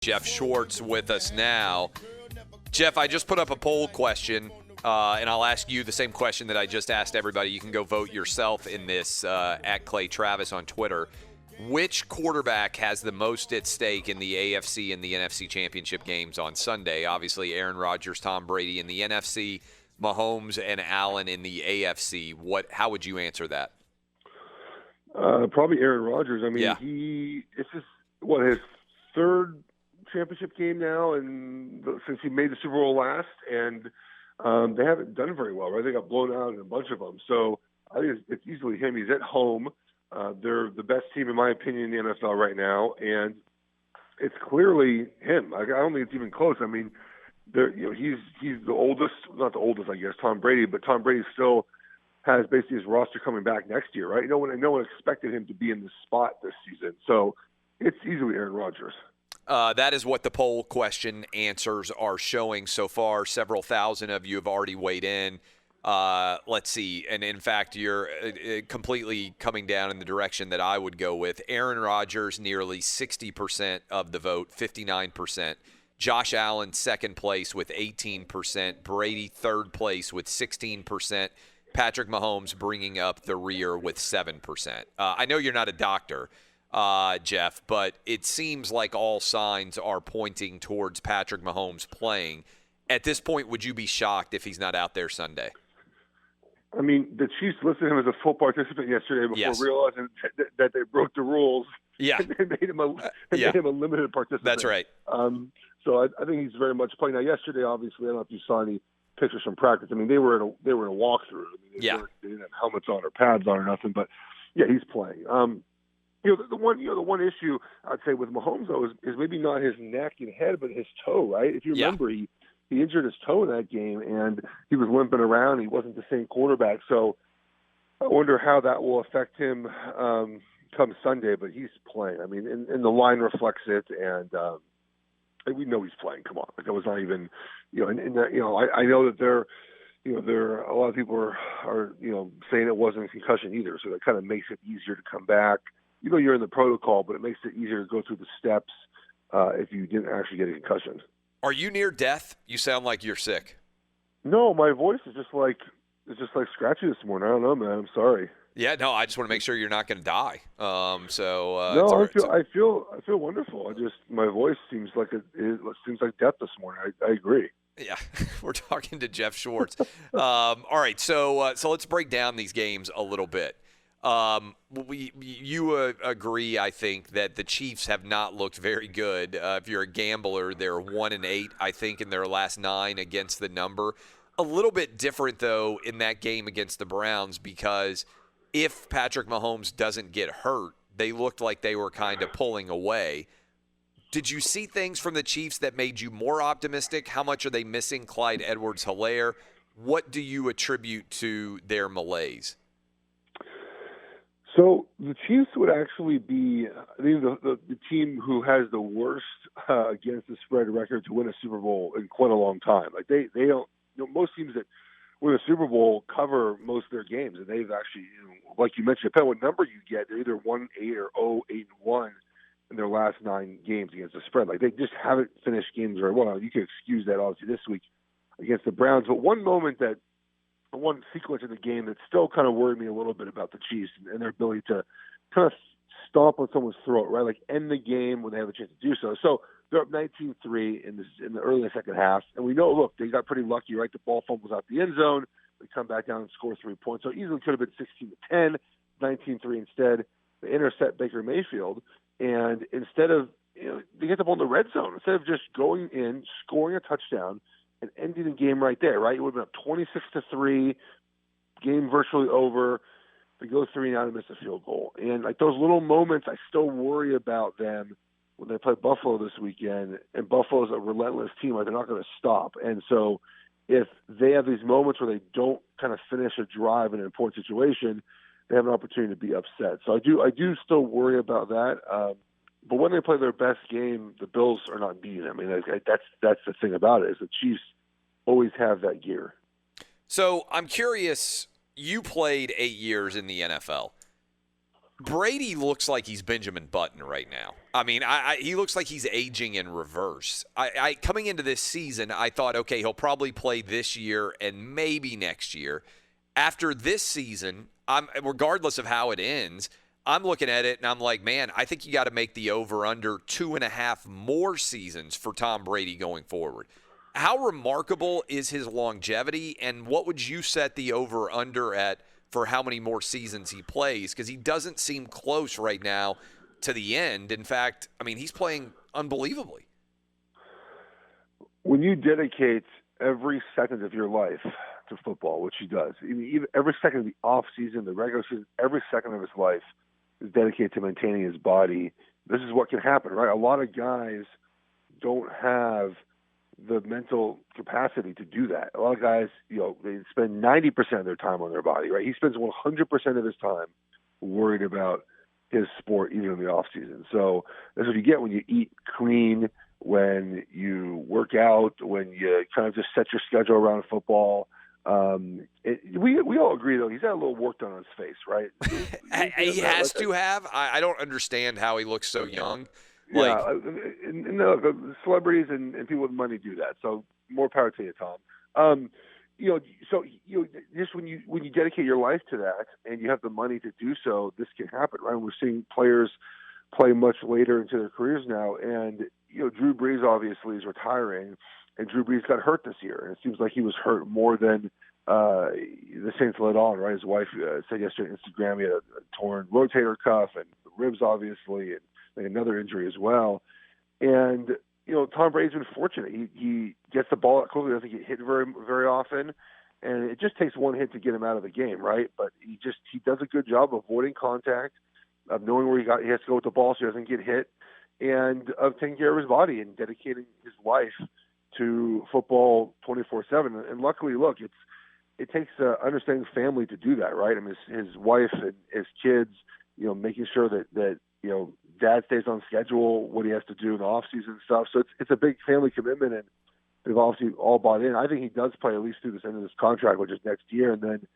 Geoff Schwartz with us now. Geoff, I just put up a poll question, and I'll ask you the same question that I just asked everybody. You can go vote yourself in this at Clay Travis on Twitter. Which quarterback has the most at stake in the AFC and the NFC championship games on Sunday? Obviously, Aaron Rodgers, Tom Brady in the NFC, Mahomes and Allen in the AFC. How would you answer that? Probably Aaron Rodgers. I mean, Yeah. It's just his third championship game now, and since he made the Super Bowl last, and they haven't done very well, right? They got blown out in a bunch of them. So I think it's easily him. He's at home. They're the best team, in my opinion, in the NFL right now, and it's clearly him. I don't think it's even close. I mean, he's the oldest, not the oldest, I guess, Tom Brady, but Tom Brady still has basically his roster coming back next year, right? No one expected him to be in this spot this season, so it's easily Aaron Rodgers. That is what the poll question answers are showing so far. Several thousand of you have already weighed in. Let's see. And in fact, you're completely coming down in the direction that I would go with. Aaron Rodgers, nearly 60% of the vote, 59%. Josh Allen, second place with 18%. Brady, third place with 16%. Patrick Mahomes bringing up the rear with 7%. I know you're not a doctor, Geoff, but it seems like all signs are pointing towards Patrick Mahomes playing. At this point, would you be shocked if he's not out there Sunday? I mean, the Chiefs listed him as a full participant yesterday before realizing that they broke the rules. Yeah. And they made him a limited participant. That's right. So I think he's very much playing. Now, yesterday, obviously, I don't know if you saw any pictures from practice. I mean, they were in a walkthrough. I mean, they didn't have helmets on or pads on or nothing. But yeah, he's playing. The one issue I'd say with Mahomes though is maybe not his neck and head, but his toe. Right? If you remember, he injured his toe in that game, and he was limping around. He wasn't the same quarterback. So I wonder how that will affect him come Sunday. But he's playing. I mean, and the line reflects it, and we know he's playing. Come on, like it was not even, I know that there a lot of people are saying it wasn't a concussion either. So that kind of makes it easier to come back. You're in the protocol, but it makes it easier to go through the steps if you didn't actually get a concussion. Are you near death? You sound like you're sick. No, my voice is just like scratchy this morning. I don't know, man. I'm sorry. Yeah, no, I just want to make sure you're not going to die. No, right. I feel wonderful. My voice seems like it seems like death this morning. I agree. Yeah, we're talking to Geoff Schwartz. All right, so let's break down these games a little bit. You agree, I think, that the Chiefs have not looked very good. If you're a gambler, they're 1-8, I think, in their last 9 against the number. A little bit different, though, in that game against the Browns, because if Patrick Mahomes doesn't get hurt, they looked like they were kind of pulling away. Did you see things from the Chiefs that made you more optimistic? How much are they missing Clyde Edwards-Helaire? What do you attribute to their malaise? So the Chiefs would actually be, I think, the team who has the worst against the spread record to win a Super Bowl in quite a long time. Like they don't, most teams that win a Super Bowl cover most of their games, and they've actually, like you mentioned, depending on what number you get, they're either 1-8 or 0-8-1 in their last 9 games against the spread. Like they just haven't finished games very well. You can excuse that obviously this week against the Browns, but one sequence in the game that still kind of worried me a little bit about the Chiefs and their ability to kind of stomp on someone's throat, right? Like end the game when they have a chance to do so. So they're up 19-3 in the early second half, and we know, look, they got pretty lucky, right? The ball fumbles out the end zone. They come back down and score 3 points. So easily could have been 16-10, 19-3 instead. They intercept Baker Mayfield, and instead of, they get the ball in the red zone. Instead of just going in, scoring a touchdown, and ending the game right there, right? It would have been up 26-3, game virtually over. They go 3-9 and miss a field goal. And like those little moments, I still worry about them when they play Buffalo this weekend. And Buffalo's a relentless team. Like they're not going to stop. And so if they have these moments where they don't kind of finish a drive in an important situation, they have an opportunity to be upset. So I do still worry about that. But when they play their best game, the Bills are not beating them. I mean, that's the thing about it, is the Chiefs always have that gear. So I'm curious, you played 8 years in the NFL. Brady looks like he's Benjamin Button right now. I mean, he looks like he's aging in reverse. Coming into this season, I thought, okay, he'll probably play this year and maybe next year. After this season, regardless of how it ends, I'm looking at it and I'm like, man, I think you got to make the over-under 2.5 more seasons for Tom Brady going forward. How remarkable is his longevity, and what would you set the over-under at for how many more seasons he plays? Because he doesn't seem close right now to the end. In fact, I mean, he's playing unbelievably. When you dedicate every second of your life to football, which he does, even every second of the off season, the regular season, every second of his life is dedicated to maintaining his body. This is what can happen, right? A lot of guys don't have the mental capacity to do that. A lot of guys, they spend 90% of their time on their body, right? He spends 100% of his time worried about his sport, even in the off season. So that's what you get when you eat clean, when you work out, when you kind of just set your schedule around football. We all agree, though, he's got a little work done on his face, right? He has to have. I don't understand how he looks so young. Yeah, and celebrities and people with money do that. So more power to you, Tom. Just when you dedicate your life to that and you have the money to do so, this can happen, right? We're seeing players play much later into their careers now, and Drew Brees obviously is retiring, and Drew Brees got hurt this year, and it seems like he was hurt more than the Saints let on, right? His wife said yesterday on Instagram he had a torn rotator cuff and ribs, obviously, and another injury as well. And Tom Brady's been fortunate. He gets the ball out quickly, doesn't get hit very, very often, and it just takes one hit to get him out of the game, right? But he does a good job of avoiding contact, of knowing where he has to go with the ball so he doesn't get hit, and of taking care of his body and dedicating his life to football 24/7. And luckily, look, it takes an understanding family to do that, right? I mean, his wife and his kids, making sure that dad stays on schedule, what he has to do in the off season stuff. So it's a big family commitment, and they've obviously all bought in. I think he does play at least through this end of this contract, which is next year, and then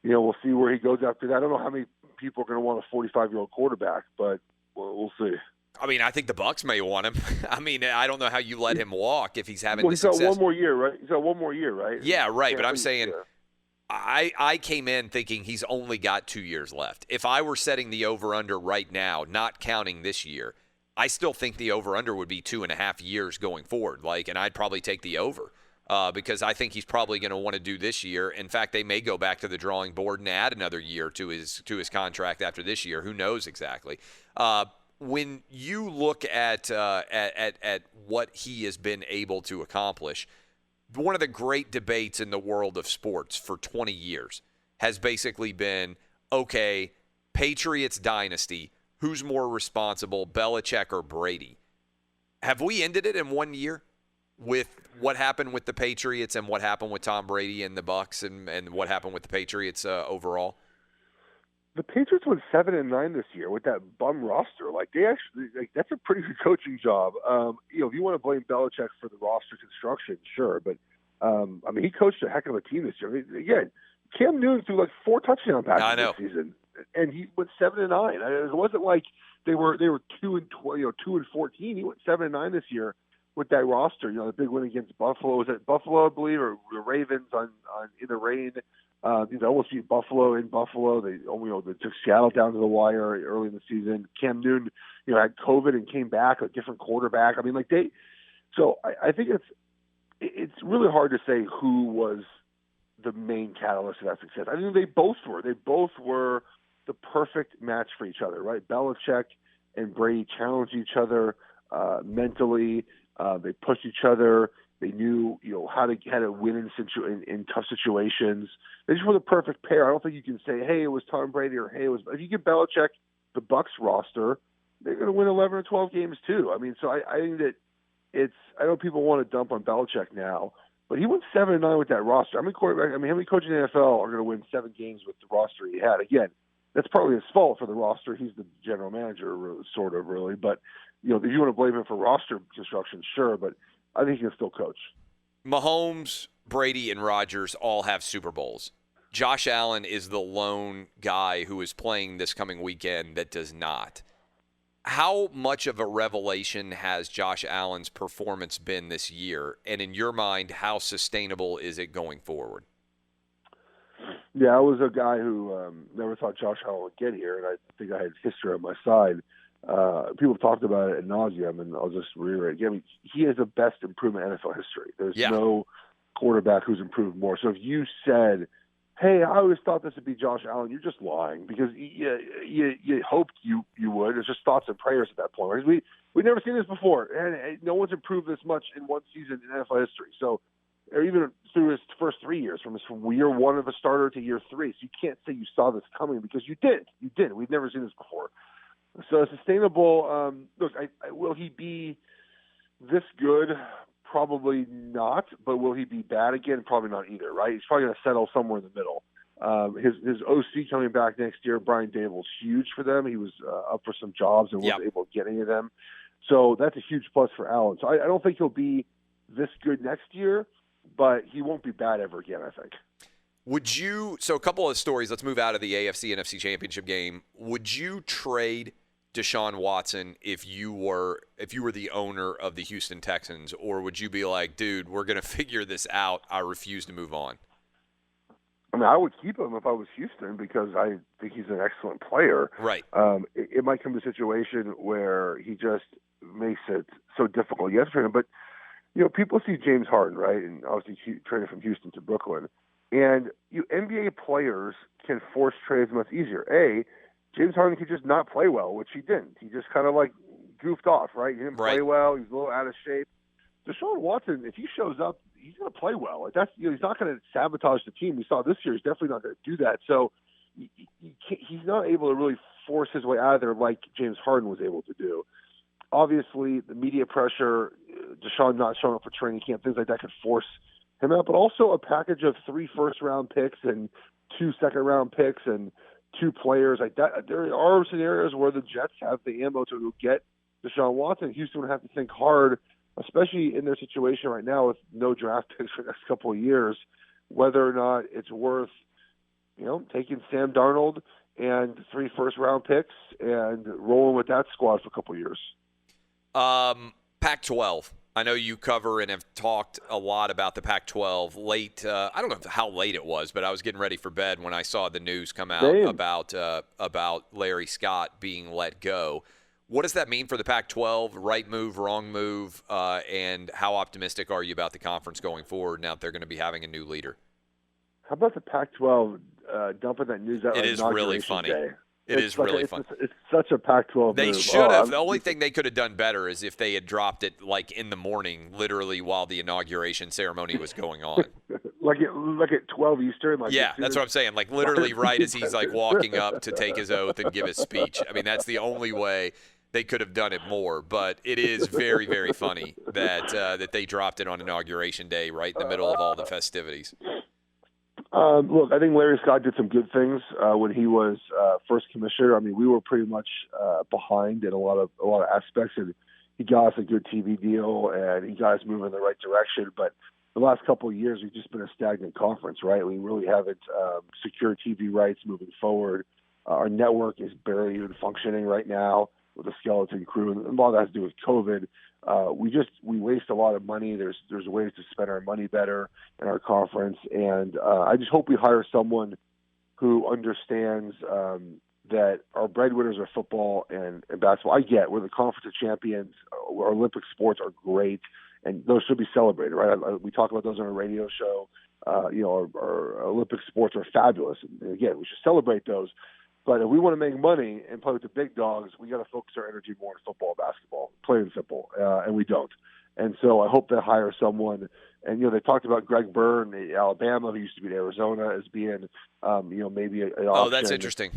we'll see where he goes after that. I don't know how many people are going to want a 45-year-old quarterback, but we'll see. I mean, I think the Bucs may want him. I mean, I don't know how you let him walk if he's having he's success. Got one more year, right? He's got one more year, right? Yeah, right. But I'm saying I came in thinking he's only got 2 years left. If I were setting the over-under right now, not counting this year, I still think the over-under would be 2.5 years going forward. And I'd probably take the over because I think he's probably going to want to do this year. In fact, they may go back to the drawing board and add another year to his contract after this year. Who knows exactly? When you look at what he has been able to accomplish, one of the great debates in the world of sports for 20 years has basically been, okay, Patriots dynasty, who's more responsible, Belichick or Brady? Have we ended it in 1 year with what happened with the Patriots and what happened with Tom Brady and the Bucs and what happened with the Patriots overall? The Patriots went 7-9 this year with that bum roster. They actually, that's a pretty good coaching job. If you want to blame Belichick for the roster construction, sure, but I mean, he coached a heck of a team this year. I mean, again, Cam Newton threw 4 touchdown passes this season, and he went 7-9. It wasn't like they were 2-12, 2-14. He went 7-9 this year with that roster. The big win against Buffalo, was it Buffalo, I believe, or the Ravens on in the rain. They almost beat Buffalo in Buffalo. They took Seattle down to the wire early in the season. Cam Newton, had COVID and came back, a different quarterback. I mean, So I think it's really hard to say who was the main catalyst of that success. I think they both were. They both were the perfect match for each other, right? Belichick and Brady challenged each other mentally. They pushed each other. They knew, how to win in tough situations. They just were the perfect pair. I don't think you can say, hey, it was Tom Brady, or hey, it was. If you give Belichick the Bucs roster, they're going to win 11 or 12 games too. I mean, so I think that I know people want to dump on Belichick now, but he went 7-9 with that roster. How many coaches in the NFL are going to win 7 games with the roster he had? Again, that's partly his fault for the roster. He's the general manager, sort of, really. But if you want to blame him for roster construction, sure, but I think he can still coach. Mahomes, Brady, and Rodgers all have Super Bowls. Josh Allen is the lone guy who is playing this coming weekend that does not. How much of a revelation has Josh Allen's performance been this year? And in your mind, how sustainable is it going forward? Yeah, I was a guy who never thought Josh Allen would get here, and I think I had history on my side. People have talked about it ad nauseum, and I'll just reiterate again. I mean, he has the best improvement in NFL history. There's no quarterback who's improved more. So if you said, hey, I always thought this would be Josh Allen, you're just lying, because you hoped you would. It's just thoughts and prayers at that point. Right? We've never seen this before, and no one's improved this much in one season in NFL history. So, or even through his first 3 years, from year one of a starter to year three. So you can't say you saw this coming, because you did. You did. We've never seen this before. So sustainable. Look, will he be this good? Probably not. But will he be bad again? Probably not either. Right? He's probably going to settle somewhere in the middle. His OC coming back next year, Brian Daboll's huge for them. He was up for some jobs and wasn't able to get any of them. So that's a huge plus for Allen. So I don't think he'll be this good next year, but he won't be bad ever again, I think. So a couple of stories, let's move out of the AFC NFC Championship game. Would you trade Deshaun Watson if you were the owner of the Houston Texans, or would you be like, dude, we're going to figure this out, I refuse to move on? I mean, I would keep him if I was Houston, because I think he's an excellent player. Right. It might come to a situation where he just makes it so difficult. You have to trade him, but people see James Harden, right, and obviously he traded from Houston to Brooklyn, and NBA players can force trades much easier. James Harden could just not play well, which he didn't. He just kind of goofed off, right? He didn't play well. He was a little out of shape. Deshaun Watson, if he shows up, he's going to play well. He's not going to sabotage the team. We saw this year. He's definitely not going to do that. So he's not able to really force his way out of there like James Harden was able to do. Obviously, the media pressure, Deshaun not showing up for training camp, things like that could force him out. But also a package of 3 first-round picks and 2 second-round picks and 2 players like that. There are scenarios where the Jets have the ammo to get Deshaun Watson. Houston would have to think hard, especially in their situation right now with no draft picks for the next couple of years, whether or not it's worth, taking Sam Darnold and 3 first-round picks and rolling with that squad for a couple of years. Pac-12. I know you cover and have talked a lot about the Pac-12 late. I don't know how late it was, but I was getting ready for bed when I saw the news come out about Larry Scott being let go. What does that mean for the Pac-12? Right move, wrong move, and how optimistic are you about the conference going forward now that they're going to be having a new leader? How about the Pac-12 dumping that news out? It is really funny. Day? It's really fun. It's such a Pac-12 They move. should have. The only thing they could have done better is if they had dropped it in the morning, literally while the inauguration ceremony was going on. like at 12 Eastern? That's what I'm saying. Literally right as he's walking up to take his oath and give his speech. I mean, that's the only way they could have done it more. But it is very, very funny that they dropped it on Inauguration Day right in the middle of all the festivities. Look, I think Larry Scott did some good things when he was first commissioner. I mean, we were pretty much behind in a lot of aspects, and he got us a good TV deal, and he got us moving in the right direction. But the last couple of years, we've just been a stagnant conference, right? We really haven't secured TV rights moving forward. Our network is barely even functioning right now with a skeleton crew, and a lot of that has to do with COVID. We waste a lot of money. There's ways to spend our money better in our conference, and I just hope we hire someone who understands that our breadwinners are football and basketball. I get we're the conference of champions. Our Olympic sports are great, and those should be celebrated, right? We talk about those on our radio show. Our Olympic sports are fabulous, and again, we should celebrate those. But if we want to make money and play with the big dogs, we got to focus our energy more on football and basketball, plain simple, and we don't. And so I hope they hire someone. And they talked about Greg Byrne at Alabama, who used to be at Arizona, as being maybe an option. Oh, that's interesting.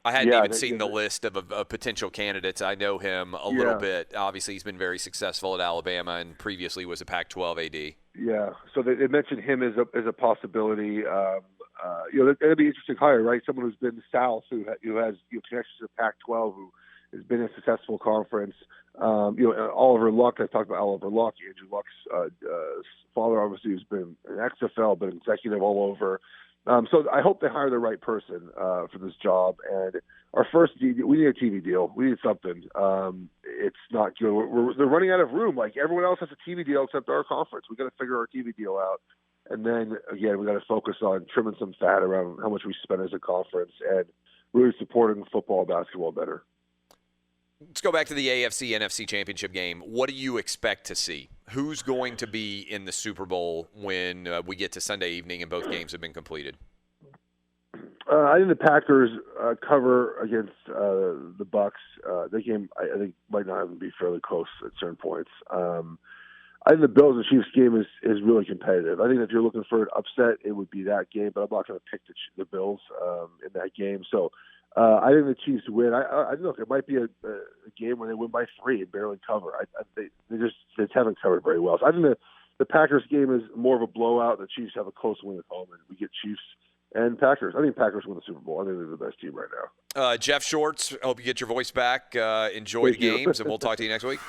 I hadn't even seen the list of potential candidates. I know him a little bit. Obviously, he's been very successful at Alabama and previously was a Pac-12 AD. Yeah, so they mentioned him as a possibility. That'd be an interesting hire, right? Someone who's been south, who has connections to Pac-12, who has been in a successful conference. Oliver Luck. I talked about Oliver Luck. Andrew Luck's father, obviously, has been an XFL, been executive all over. So I hope they hire the right person for this job. And our first, we need a TV deal. We need something. It's not good. They're running out of room. Like everyone else has a TV deal except our conference. We got to figure our TV deal out. And then again, we got to focus on trimming some fat around how much we spend as a conference and really supporting football and basketball better. Let's go back to the AFC NFC championship game. What do you expect to see? Who's going to be in the Super Bowl when we get to Sunday evening and both games have been completed? I think the Packers cover against the Bucks. The game, I think, might not even be fairly close at certain points. I think the Bills and Chiefs game is really competitive. I think if you're looking for an upset, it would be that game, but I'm not going to pick the Bills in that game. So I think the Chiefs win. I look, it might be a game where they win by 3 and barely cover. They haven't covered very well. So I think the Packers game is more of a blowout. The Chiefs have a close win at home, and we get Chiefs and Packers. I think Packers win the Super Bowl. I think they're the best team right now. Geoff Schwartz, hope you get your voice back. Enjoy the games, and we'll talk to you next week.